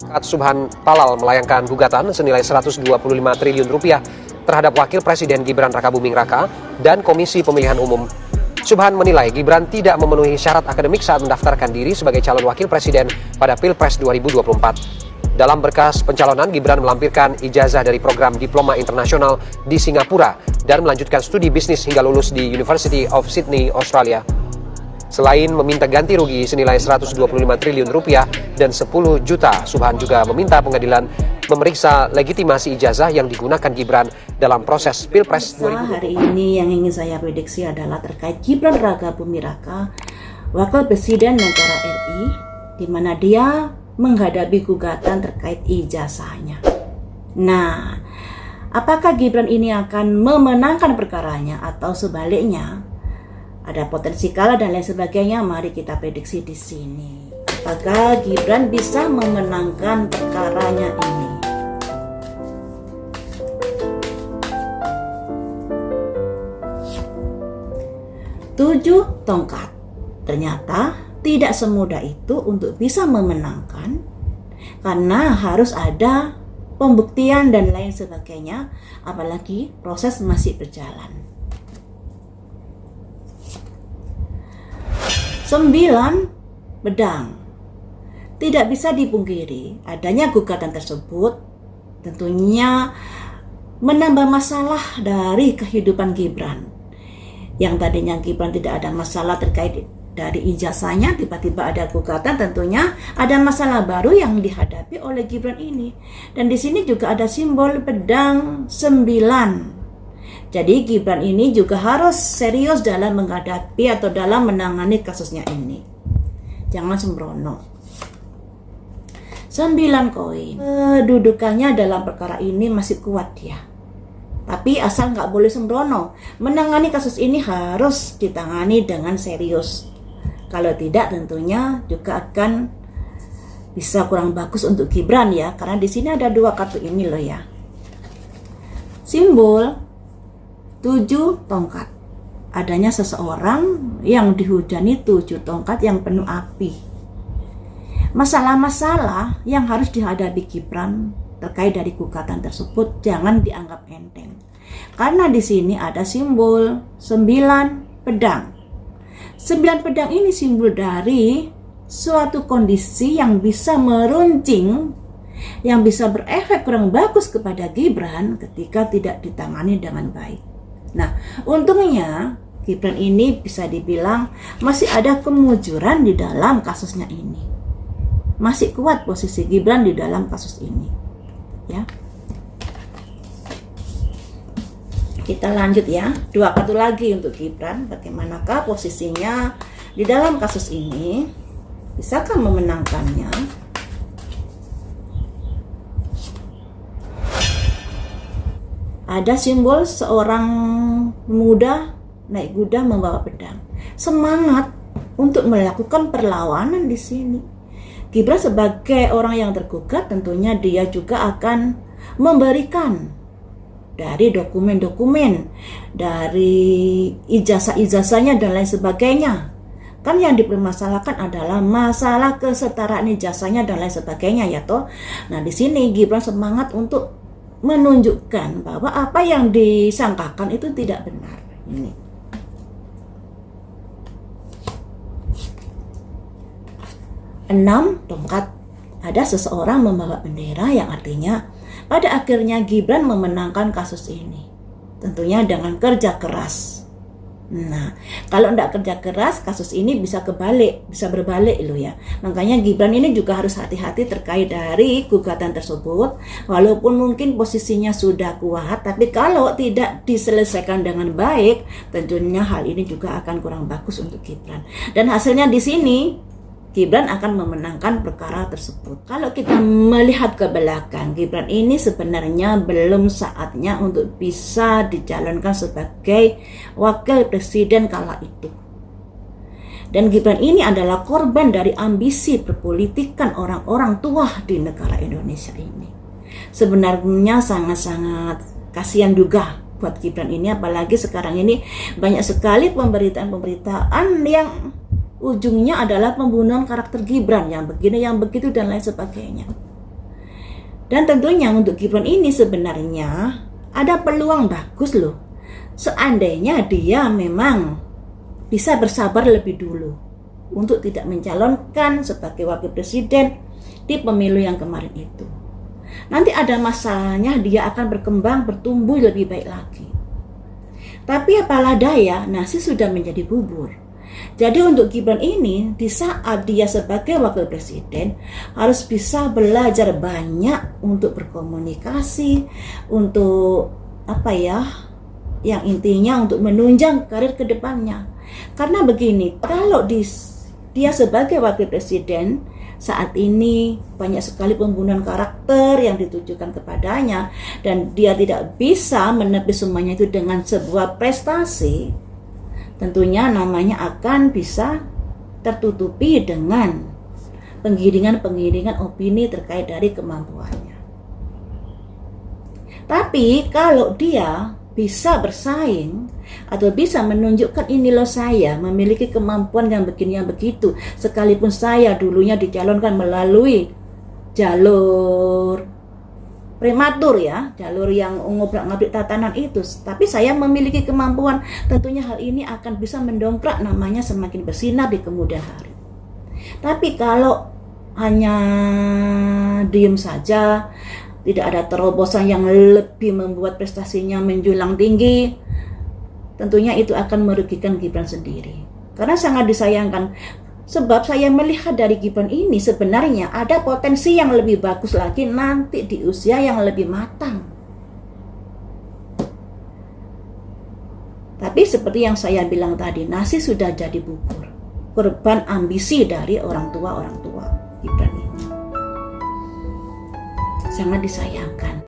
Saat Subhan Palal melayangkan gugatan senilai 125 triliun rupiah terhadap Wakil Presiden Gibran Rakabuming Raka dan Komisi Pemilihan Umum. Subhan menilai Gibran tidak memenuhi syarat akademik saat mendaftarkan diri sebagai calon Wakil Presiden pada Pilpres 2024. Dalam berkas pencalonan, Gibran melampirkan ijazah dari program Diploma Internasional di Singapura dan melanjutkan studi bisnis hingga lulus di University of Sydney, Australia. Selain meminta ganti rugi senilai 125 triliun rupiah dan 10 juta, Subhan juga meminta pengadilan memeriksa legitimasi ijazah yang digunakan Gibran dalam proses Pilpres 2024. Hari ini yang ingin saya prediksi adalah terkait Gibran Rakabuming Raka, Wakil Presiden Negara RI, di mana dia menghadapi gugatan terkait ijazahnya. Nah, apakah Gibran ini akan memenangkan perkaranya atau sebaliknya? Ada potensi kalah dan lain sebagainya. Mari kita prediksi di sini. Apakah Gibran bisa memenangkan perkaranya ini? Tujuh tongkat. Ternyata tidak semudah itu untuk bisa memenangkan, karena harus ada pembuktian dan lain sebagainya, apalagi proses masih berjalan. 9 pedang. Tidak bisa dipungkiri adanya gugatan tersebut tentunya menambah masalah dari kehidupan Gibran. Yang tadinya Gibran tidak ada masalah terkait dari ijazahnya, tiba-tiba ada gugatan, tentunya ada masalah baru yang dihadapi oleh Gibran ini. Dan di sini juga ada simbol pedang 9. Jadi Gibran ini juga harus serius dalam menghadapi atau dalam menangani kasusnya ini. Jangan sembrono. 9 koin. Kedudukannya dalam perkara ini masih kuat ya. Tapi asal nggak boleh sembrono. Menangani kasus ini harus ditangani dengan serius. Kalau tidak tentunya juga akan bisa kurang bagus untuk Gibran ya. Karena di sini ada 2 kartu ini loh ya. Simbol 7 tongkat. Adanya seseorang yang dihujani 7 tongkat yang penuh api. Masalah-masalah yang harus dihadapi Gibran terkait dari gugatan tersebut jangan dianggap enteng. Karena di sini ada simbol 9 pedang. 9 pedang ini simbol dari suatu kondisi yang bisa meruncing, yang bisa berefek kurang bagus kepada Gibran ketika tidak ditangani dengan baik. Nah, untungnya Gibran ini bisa dibilang masih ada kemujuran di dalam kasusnya ini. Masih kuat posisi Gibran di dalam kasus ini. Ya. Kita lanjut ya. 2 kartu lagi untuk Gibran. Bagaimanakah posisinya di dalam kasus ini? Bisakah memenangkannya? Ada simbol seorang pemuda naik kuda membawa pedang. Semangat untuk melakukan perlawanan di sini. Gibran sebagai orang yang tergugat tentunya dia juga akan memberikan dari dokumen-dokumen, dari ijazah-ijazahnya dan lain sebagainya. Kan yang dipermasalahkan adalah masalah kesetaraan ijazahnya dan lain sebagainya ya toh. Nah, di sini Gibran semangat untuk menunjukkan bahwa apa yang disangkakan itu tidak benar. Ini 6 tongkat. Ada seseorang membawa bendera yang artinya pada akhirnya Gibran memenangkan kasus ini. Tentunya dengan kerja keras. Nah, kalau tidak kerja keras, kasus ini bisa berbalik loh ya. Makanya Gibran ini juga harus hati-hati terkait dari gugatan tersebut. Walaupun mungkin posisinya sudah kuat, tapi kalau tidak diselesaikan dengan baik, tentunya hal ini juga akan kurang bagus untuk Gibran. Dan hasilnya di sini, Gibran akan memenangkan perkara tersebut. Kalau kita melihat ke belakang, Gibran ini sebenarnya belum saatnya untuk bisa dicalonkan sebagai wakil presiden kala itu. Dan Gibran ini adalah korban dari ambisi perpolitikan orang-orang tua di negara Indonesia ini. Sebenarnya sangat-sangat kasihan juga buat Gibran ini, apalagi sekarang ini banyak sekali pemberitaan-pemberitaan yang ujungnya adalah pembunuhan karakter Gibran, yang begini, yang begitu, dan lain sebagainya. Dan tentunya untuk Gibran ini sebenarnya ada peluang bagus loh. Seandainya dia memang bisa bersabar lebih dulu untuk tidak mencalonkan sebagai wakil presiden di pemilu yang kemarin itu. Nanti ada masanya dia akan berkembang, bertumbuh lebih baik lagi. Tapi apalah daya, nasi sudah menjadi bubur. Jadi untuk Gibran ini, di saat dia sebagai wakil presiden harus bisa belajar banyak untuk berkomunikasi, untuk yang intinya untuk menunjang karir ke depannya. Karena begini, kalau dia sebagai wakil presiden saat ini banyak sekali pembunuhan karakter yang ditujukan kepadanya dan dia tidak bisa menepis semuanya itu dengan sebuah prestasi, tentunya namanya akan bisa tertutupi dengan penggiringan-penggiringan opini terkait dari kemampuannya. Tapi kalau dia bisa bersaing atau bisa menunjukkan ini loh saya memiliki kemampuan yang begini yang begitu, sekalipun saya dulunya dicalonkan melalui jalur prematur ya, jalur yang ngobrak-ngabrik tatanan itu, tapi saya memiliki kemampuan, tentunya hal ini akan bisa mendongkrak namanya semakin bersinar di kemudian hari. Tapi kalau hanya diem saja, tidak ada terobosan yang lebih membuat prestasinya menjulang tinggi, tentunya itu akan merugikan Gibran sendiri. Karena sangat disayangkan, sebab saya melihat dari Gibran ini sebenarnya ada potensi yang lebih bagus lagi nanti di usia yang lebih matang. Tapi seperti yang saya bilang tadi, nasi sudah jadi bubur, korban ambisi dari orang tua Gibran ini. Sangat disayangkan.